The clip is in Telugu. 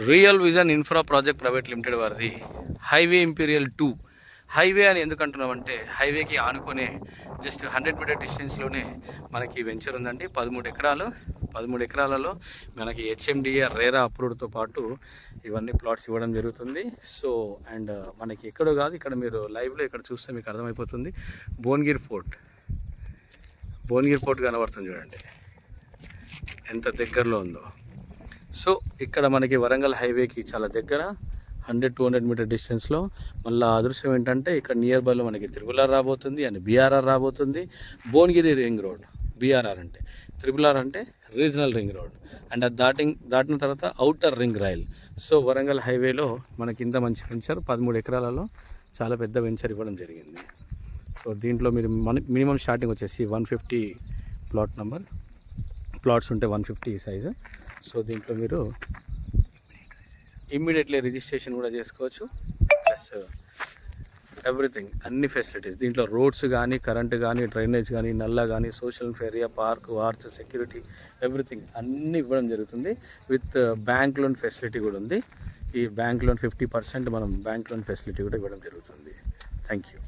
Real vision infra project private limited వారిది హైవే ఇంపీరియల్ 2. హైవే అని ఎందుకు అంటున్నామంటే హైవేకి ఆనుకునే జస్ట్ 100 మీటర్ డిస్టెన్స్లోనే మనకి వెంచర్ ఉందండి. 13 ఎకరాలలో మనకి హెచ్ఎండిఏ రేరా అప్రూవ్డ్తో పాటు ఇవన్నీ ప్లాట్స్ ఇవ్వడం జరుగుతుంది. సో అండ్ మనకి ఎక్కడో కాదు, ఇక్కడ మీరు లైవ్లో ఇక్కడ చూస్తే మీకు అర్థమైపోతుంది. భువనగిరి ఫోర్ట్ కనబడుతుంది చూడండి ఎంత దగ్గరలో ఉందో. సో ఇక్కడ మనకి వరంగల్ హైవేకి చాలా దగ్గర 100-200 మీటర్ డిస్టెన్స్లో. మళ్ళీ అదృశ్యం ఏంటంటే ఇక్కడ నియర్ బైలో మనకి త్రిపుల్-ఆర్ రాబోతుంది అండ్ బీఆర్ఆర్ రాబోతుంది. భువనగిరి రింగ్ రోడ్, బీఆర్ఆర్ అంటే, త్రిపుల్-ఆర్ అంటే రీజనల్ రింగ్ రోడ్, అండ్ అది దాటిన తర్వాత outer ring rail. So Warangal హైవేలో మనకి ఇంత మంచి వెంచర్ 13 ఎకరాలలో చాలా పెద్ద వెంచర్ ఇవ్వడం జరిగింది. సో దీంట్లో మీరు మినిమం స్టార్టింగ్ వచ్చేసి 150 ప్లాట్స్ ఉంటే 150 సైజు. సో దీంట్లో మీరు ఇమ్మీడియట్లీ రిజిస్ట్రేషన్ కూడా చేసుకోవచ్చు. ప్లస్ ఎవ్రీథింగ్, అన్ని ఫెసిలిటీస్ దీంట్లో, రోడ్స్ కానీ, కరెంట్ కానీ, డ్రైనేజ్ కానీ, నల్లా కానీ, social area, park, arch, security, everything అన్నీ ఇవ్వడం జరుగుతుంది. విత్ బ్యాంక్ లోన్ ఫెసిలిటీ కూడా ఉంది. ఈ బ్యాంక్ లోన్ 50% మనం బ్యాంక్ లోన్ ఫెసిలిటీ కూడా ఇవ్వడం జరుగుతుంది. Thank you.